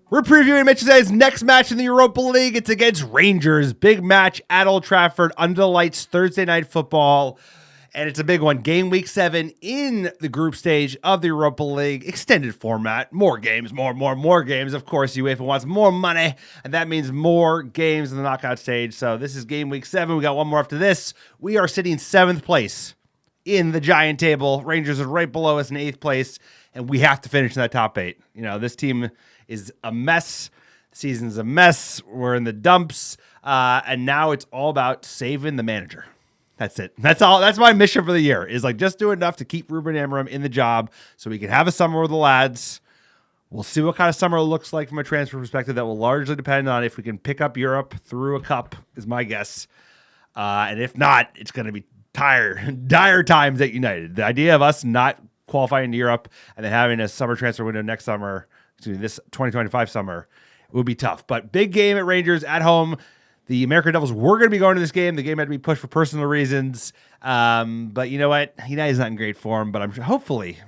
We're previewing Manchester United's next match in the Europa League. It's against Rangers. Big match at Old Trafford under the lights, Thursday night football. And it's a big one. Game week 7 in the group stage of the Europa League. Extended format. More games, more games. Of course, UEFA wants more money, and that means more games in the knockout stage. So this is game week 7. We got one more after this. We are sitting 7th place in the giant table. Rangers are right below us in 8th place, and we have to finish in that top 8. You know, this team is a mess. The season's a mess. We're in the dumps. And now it's all about saving the manager. That's it. That's all. That's my mission for the year, is like just do enough to keep Ruben Amorim in the job so we can have a summer with the lads. We'll see what kind of summer it looks like from a transfer perspective. That will largely depend on if we can pick up Europe through a cup, is my guess. And if not, it's going to be dire times at United. The idea of us not qualifying to Europe and then having a summer transfer window next summer, this 2025 summer, would be tough. But big game at Rangers at home. The American Devils were going to be going to this game. The game had to be pushed for personal reasons. But you know what? United's not in great form, but hopefully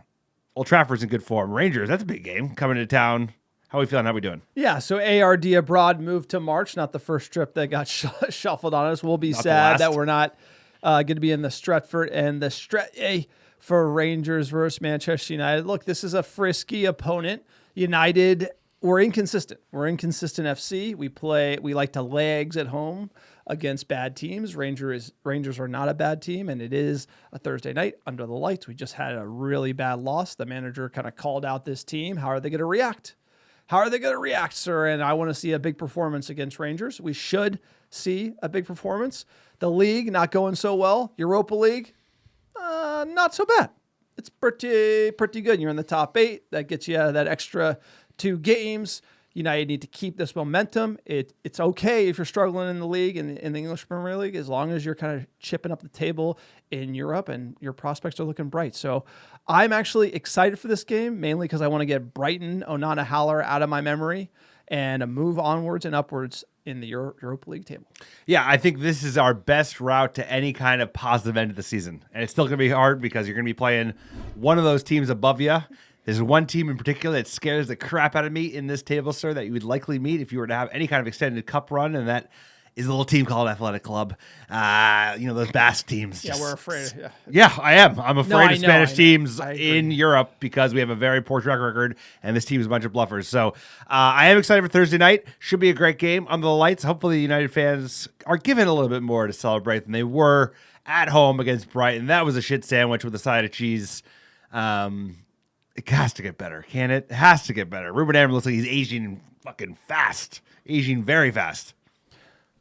Old Trafford's in good form. Rangers, that's a big game coming to town. How are we feeling? How are we doing? Yeah, so ARD abroad moved to March, not the first trip that got shuffled on us. We'll be sad that we're not going to be in the Stretford End, the for Rangers versus Manchester United. Look, this is a frisky opponent. United, we're inconsistent. We're inconsistent FC. We like to lay eggs at home against bad teams. Rangers are not a bad team, and it is a Thursday night under the lights. We just had a really bad loss. The manager kind of called out this team. How are they going to react? How are they going to react, sir? And I want to see a big performance against Rangers. We should see a big performance. The league not going so well. Europa League, not so bad. It's pretty good. You're in the top 8. That gets you out of that extra 2 games. United need to keep this momentum. It's okay if you're struggling in the league and in the English Premier League, as long as you're kind of chipping up the table in Europe and your prospects are looking bright. So I'm actually excited for this game, mainly because I want to get Brighton, Onana, Haller out of my memory and move onwards and upwards in the Europa League table. Yeah, I think this is our best route to any kind of positive end of the season. And it's still going to be hard because you're going to be playing one of those teams above you. There's one team in particular that scares the crap out of me in this table, sir, that you would likely meet if you were to have any kind of extended cup run, and that is a little team called Athletic Club. Those Basque teams. Yeah, we're afraid. Yeah, I am. I'm afraid of Spanish teams in Europe because we have a very poor track record, and this team is a bunch of bluffers. So I am excited for Thursday night. Should be a great game under the lights. Hopefully, United fans are given a little bit more to celebrate than they were at home against Brighton. That was a shit sandwich with a side of cheese. It has to get better, can it? It has to get better. Ruben Amorim looks like he's aging fucking fast. Aging very fast.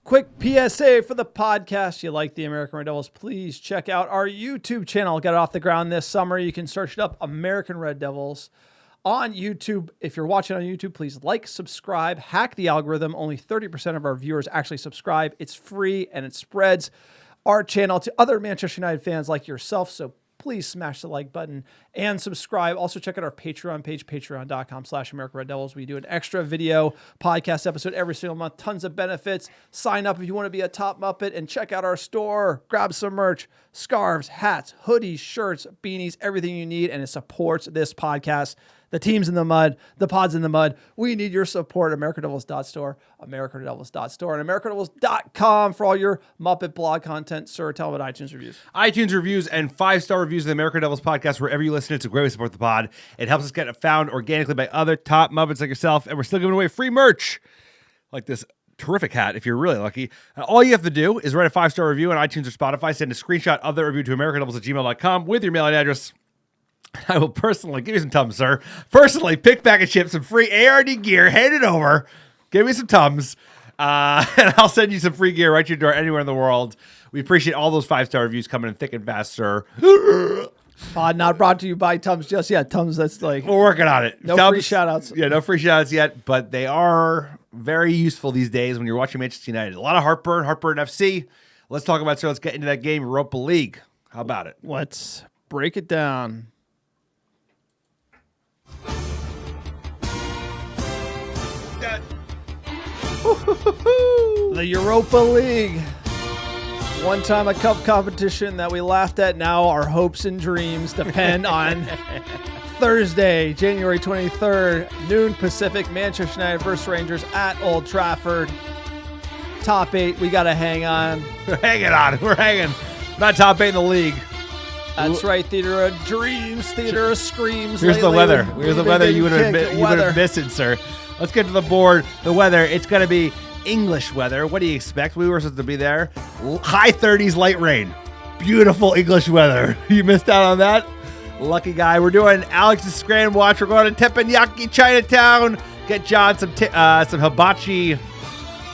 Quick PSA for the podcast. You like the American Red Devils, please check out our YouTube channel. Got it off the ground this summer. You can search it up, American Red Devils, on YouTube. If you're watching on YouTube, please like, subscribe, hack the algorithm. Only 30% of our viewers actually subscribe. It's free, and it spreads our channel to other Manchester United fans like yourself. So please smash the like button and subscribe. Also, check out our Patreon page, patreon.com/AmericanRedDevils. We do an extra video podcast episode every single month. Tons of benefits. Sign up if you want to be a top Muppet and check out our store. Grab some merch, scarves, hats, hoodies, shirts, beanies, everything you need, and it supports this podcast. The team's in the mud. The pod's in the mud. We need your support. AmericanRedDevils.store, AmericanRedDevils.store, and AmericanRedDevils.com for all your Muppet blog content. Sir, tell them about iTunes reviews. iTunes reviews and 5-star reviews of the American Devils podcast, wherever you listen. It's a great way to support the pod. It helps us get found organically by other top Muppets like yourself, and we're still giving away free merch like this terrific hat if you're really lucky. All you have to do is write a 5-star review on iTunes or Spotify. Send a screenshot of the review to AmericanDevils@gmail.com with your mailing address. I will personally give you some Tums, sir. Personally, pick back and ship some free ARD gear. Hand it over. Give me some Tums. And I'll send you some free gear right to your door anywhere in the world. We appreciate all those 5-star reviews coming in thick and fast, sir. Pod not brought to you by Tums just yet. Tums, that's like... We're working on it. No Tums, free shout-outs. Yeah, no free shout-outs yet, but they are very useful these days when you're watching Manchester United. A lot of heartburn FC. Let's talk about, so let's get into that game, Europa League. How about it? Let's break it down. The Europa League. One time a cup competition that we laughed at. Now our hopes and dreams depend on Thursday, January 23rd, noon Pacific, Manchester United versus Rangers at Old Trafford. Top 8, we got to hang on. We're hanging on. We're hanging. Not top 8 in the league. That's right. Theater of dreams, theater of screams. Here's the weather. Here's the weather you would have been missing, sir. Let's get to the board. The weather. It's going to be English weather. What do you expect? We were supposed to be there. High 30s, light rain. Beautiful English weather. You missed out on that? Lucky guy. We're doing Alex's Scran Watch. We're going to Teppanyaki, Chinatown. Get John some hibachi.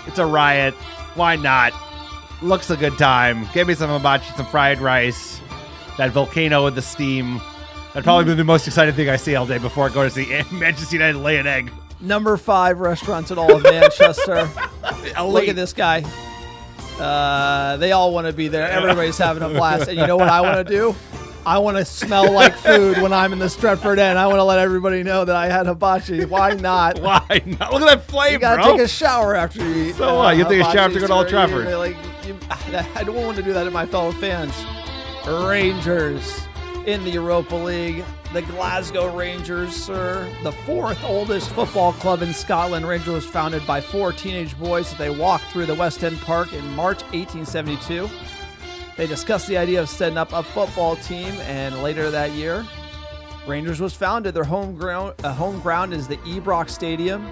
It's a riot. Why not? Looks a good time. Give me some hibachi, some fried rice. That volcano with the steam. That'd probably be the most exciting thing I see all day before I go to see Manchester United lay an egg. Number 5 restaurants in all of Manchester. Look at this guy. They all want to be there. Everybody's having a blast. And you know what I want to do? I want to smell like food when I'm in the Stretford End. I want to let everybody know that I had hibachi. Why not? Why not? Look at that flame, bro. You got to take a shower after you eat. So what? You take a shower after you go to Old Trafford. I don't want to do that to my fellow fans. Rangers in the Europa League. The Glasgow Rangers, sir. The 4th oldest football club in Scotland. Rangers was founded by 4 teenage boys as they walked through the West End Park in March 1872. They discussed the idea of setting up a football team, and later that year, Rangers was founded. Their home ground is the Ibrox Stadium.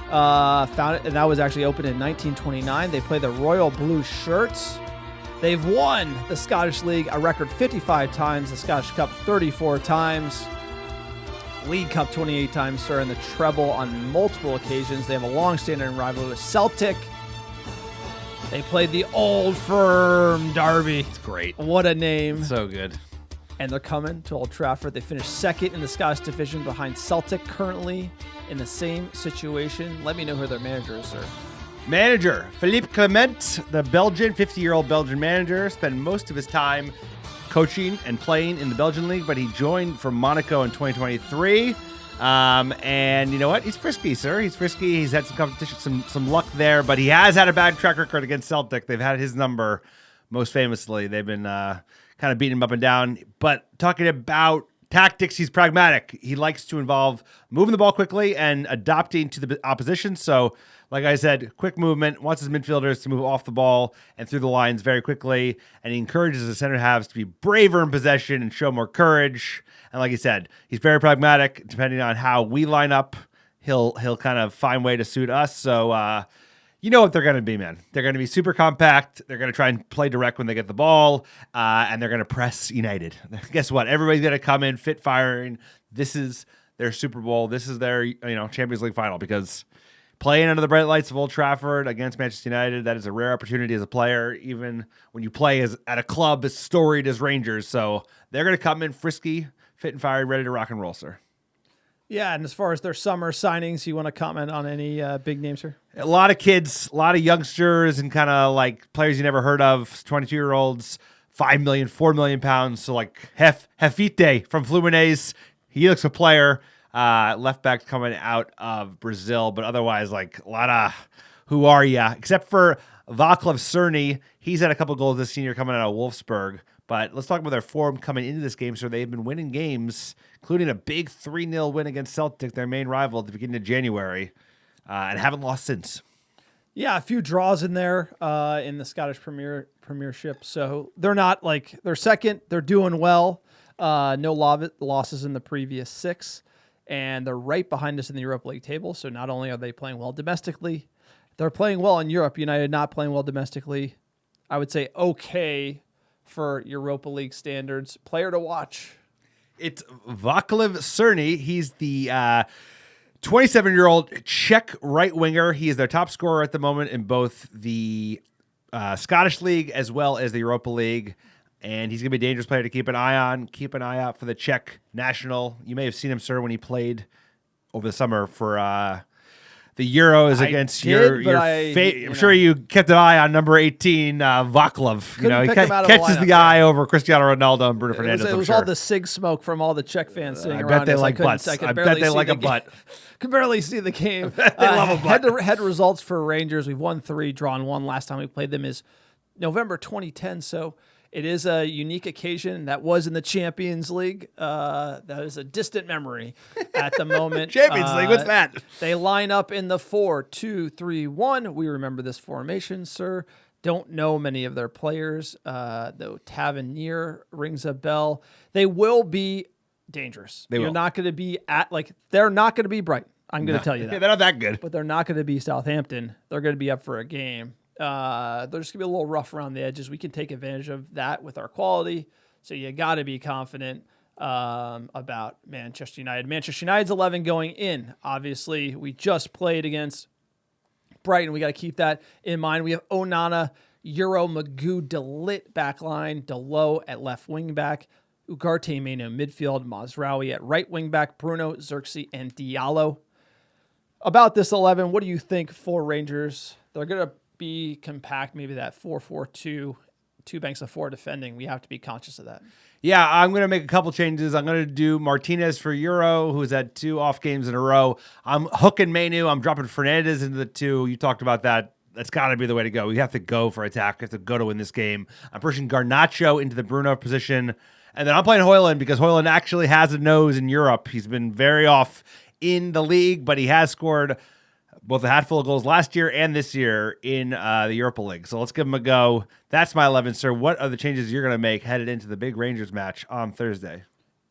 Founded, and that was actually opened in 1929. They play the Royal Blue Shirts. They've won the Scottish League a record 55 times, the Scottish Cup 34 times, League Cup 28 times, sir, and the treble on multiple occasions. They have a long-standing rivalry with Celtic. They played the Old Firm Derby. It's great. What a name. So good. And they're coming to Old Trafford. They finished 2nd in the Scottish division behind Celtic, currently in the same situation. Let me know who their manager is, sir. Manager, Philippe Clement, the Belgian, 50-year-old Belgian manager, spent most of his time coaching and playing in the Belgian league, but he joined from Monaco in 2023. And you know what? He's frisky, sir. He's frisky. He's had some competition, some luck there, but he has had a bad track record against Celtic. They've had his number, most famously. They've been kind of beating him up and down. But talking about tactics, he's pragmatic. He likes to involve moving the ball quickly and adapting to the opposition. So, like I said, quick movement, wants his midfielders to move off the ball and through the lines very quickly, and he encourages the center halves to be braver in possession and show more courage. And like he said, he's very pragmatic. Depending on how we line up, he'll kind of find a way to suit us. So you know what they're going to be, man. They're going to be super compact. They're going to try and play direct when they get the ball, and they're going to press United. Guess what? Everybody's going to come in fit firing. This is their Super Bowl. This is their Champions League final, because playing under the bright lights of Old Trafford against Manchester United, that is a rare opportunity as a player, even when you play at a club as storied as Rangers. So they're going to come in frisky, fit and fiery, ready to rock and roll, sir. Yeah, and as far as their summer signings, you want to comment on any big names here? A lot of kids, a lot of youngsters, and kind of like players you never heard of, 22-year-olds, 5 million, 4 million pounds. So like Hefite from Fluminense, he looks a player. Left back coming out of Brazil, but otherwise, like a lot of who are ya? Except for Vaclav Cerny. He's had a couple goals this senior coming out of Wolfsburg. But let's talk about their form coming into this game. So they've been winning games, including a big 3-0 win against Celtic, their main rival, at the beginning of January, and haven't lost since. Yeah, a few draws in there in the Scottish Premiership. So they're not like they're second. They're doing well. No losses in the previous 6. And they're right behind us in the Europa League table. So not only are they playing well domestically, they're playing well in Europe. United not playing well domestically. I would say okay for Europa League standards. Player to watch. It's Vaclav Cerny. He's the 27-year-old Czech right winger. He is their top scorer at the moment in both the Scottish League as well as the Europa League. And he's going to be a dangerous player to keep an eye on. Keep an eye out for the Czech national. You may have seen him, sir, when he played over the summer for the Euros against your I'm sure you kept an eye on number 18, Vaclav. He catches the eye over Cristiano Ronaldo and Bruno Fernandes. It was all the cig smoke from all the Czech fans sitting around. I bet they like butts. I bet they like a butt. Could barely see the game. They love a butt. Head-to-head results for Rangers. We've won 3, drawn 1. Last time we played them is November 2010. So It is a unique occasion that was in the Champions League. That is a distant memory at the moment. Champions League, what's that? They line up in the 4-2-3-1. We remember this formation, sir. Don't know many of their players, though Tavernier rings a bell. They will be dangerous. You're not going to be they're not going to be Brighton. I'm going to tell you that. They're not that good. But they're not going to be Southampton. They're going to be up for a game. They're just going to be a little rough around the edges. We can take advantage of that with our quality. So you got to be confident about Manchester United. Manchester United's 11 going in. Obviously, we just played against Brighton. We got to keep that in mind. We have Onana, Euro, Magoo, De Ligt back line, Delo at left wing back, Ugarte Meno midfield, Mazraoui at right wing back, Bruno, Xerxes, and Diallo. About this 11, what do you think for Rangers? They're going to be compact, maybe that 4-4-2, two banks of four defending. We have to be conscious of that. Yeah, I'm going to make a couple changes. I'm going to do Martinez for Euro, who's had 2 off games in a row. I'm hooking Menu. I'm dropping Fernandes into the 2. You talked about that. That's got to be the way to go. We have to go for attack. We have to go to win this game. I'm pushing Garnacho into the Bruno position. And then I'm playing Højlund because Højlund actually has a nose in Europe. He's been very off in the league, but he has scored both a hatful of goals last year and this year in the Europa League. So let's give him a go. That's my 11, sir. What are the changes you're going to make headed into the big Rangers match on Thursday?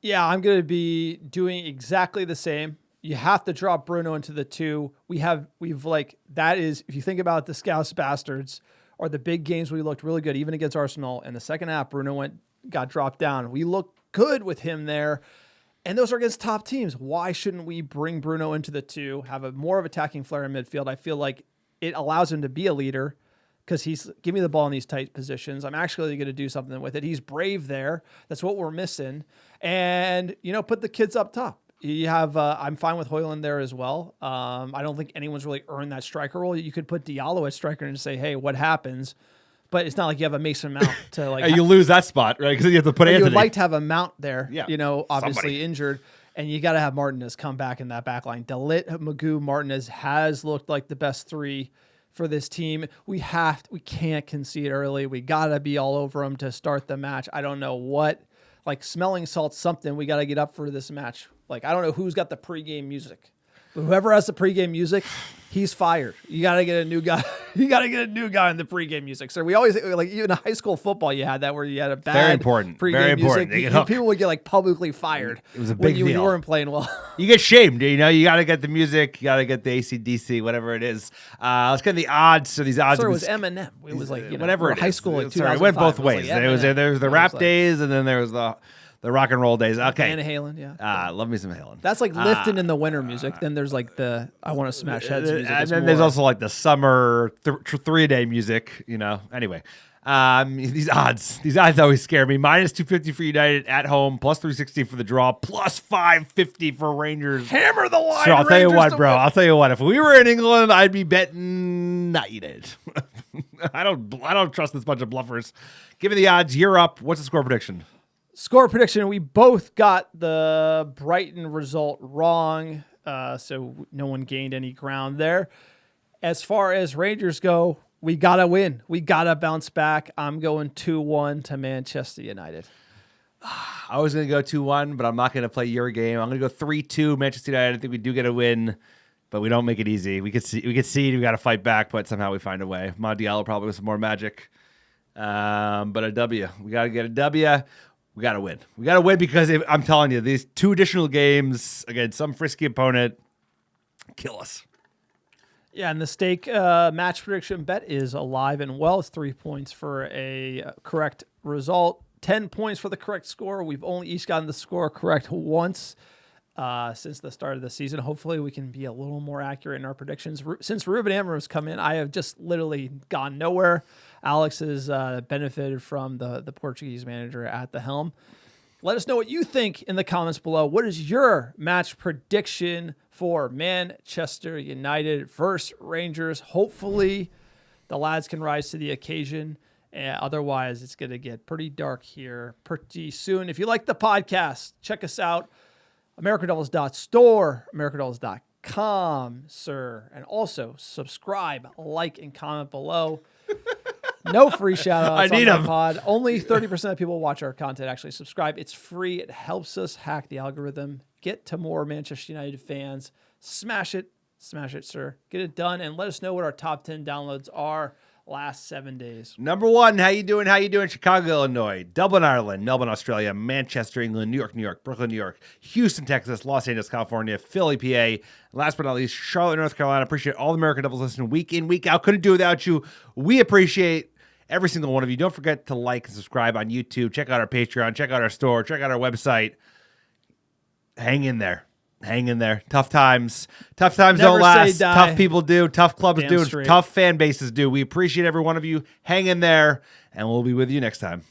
Yeah, I'm going to be doing exactly the same. You have to drop Bruno into the 2. That is, if you think about the Scouse Bastards or the big games, we looked really good, even against Arsenal. In the second half, Bruno got dropped down. We looked good with him there. And those are against top teams. Why shouldn't we bring Bruno into the 2, have a more of attacking flair in midfield? I feel like it allows him to be a leader because he's give me the ball in these tight positions. I'm actually going to do something with it. He's brave there. That's what we're missing. And, put the kids up top. You have, I'm fine with Højlund there as well. I don't think anyone's really earned that striker role. You could put Diallo at striker and say, hey, what happens? But it's not like you have a Mason Mount to you lose that spot, right? Because you have to put Anthony. You would like to have a Mount there, obviously somebody injured. And you got to have Martinez come back in that back line. De Ligt, Magoo, Martinez has looked like the best 3 for this team. We can't concede early. We got to be all over them to start the match. I don't know what, smelling salt something we got to get up for this match. I don't know who's got the pregame music. But whoever has the pregame music, he's fired. You got to get a new guy. You got to get a new guy in the pregame music. So we always, even in high school football, you had that where you had a bad very important pregame music. People would get publicly fired. It was a big deal. When you weren't playing well. You get shamed. You got to get the music. You got to get the AC/DC, whatever it is. Let's get the odds. So these odds. It was Eminem. It was whatever. High school. It went both ways. There was the rap days, and then there was the rock and roll days. Okay. Van Halen, yeah. Love me some Halen. That's lifting in the winter music. Then there's the I want to smash heads music. And then there's also the summer 3-day music, Anyway, these odds always scare me. Minus 250 for United at home, plus 360 for the draw, plus 550 for Rangers. Hammer the line. So I'll tell you what, bro. I'll tell you what. If we were in England, I'd be betting not United. I don't trust this bunch of bluffers. Give me the odds. You're up. What's the score prediction? Score prediction, we both got the Brighton result wrong, so no one gained any ground there. As far as Rangers go, we got to win. We got to bounce back. I'm going 2-1 to Manchester United. I was going to go 2-1, but I'm not going to play your game. I'm going to go 3-2 Manchester United. I think we do get a win, but we don't make it easy. We could see we got to fight back, but somehow we find a way. Diallo probably with some more magic, but a W. We got to get a W. We got to win. We got to win because I'm telling you, these 2 additional games against some frisky opponent kill us. Yeah, and the stake match prediction bet is alive and well. It's 3 points for a correct result, 10 points for the correct score. We've only each gotten the score correct once since the start of the season. Hopefully we can be a little more accurate in our predictions. Since Ruben Amorim's come in, I have just literally gone nowhere. Alex has benefited from the Portuguese manager at the helm. Let us know what you think in the comments below. What is your match prediction for Manchester United versus Rangers? Hopefully the lads can rise to the occasion. Otherwise, it's going to get pretty dark here pretty soon. If you like the podcast, check us out. americanreddevils.store, americanreddevils.com, sir. And also subscribe, like, and comment below. No free shout-outs I need on them. the pod. Only 30% of people watch our content actually subscribe. It's free. It helps us hack the algorithm. Get to more Manchester United fans. Smash it. Smash it, sir. Get it done, and let us know what our top 10 downloads are last 7 days. Number 1, how you doing? How you doing? Chicago, Illinois, Dublin, Ireland, Melbourne, Australia, Manchester, England, New York, Brooklyn, New York, Houston, Texas, Los Angeles, California, Philly, PA, last but not least, Charlotte, North Carolina. Appreciate all the American Devils listening week in, week out. Couldn't do it without you. We appreciate every single one of you. Don't forget to like and subscribe on YouTube. Check out our Patreon. Check out our store. Check out our website. Hang in there. Hang in there. Tough times. Tough times Never don't last. say die. Tough people do. Tough clubs Damn do. straight. Tough fan bases do. We appreciate every one of you. Hang in there, and we'll be with you next time.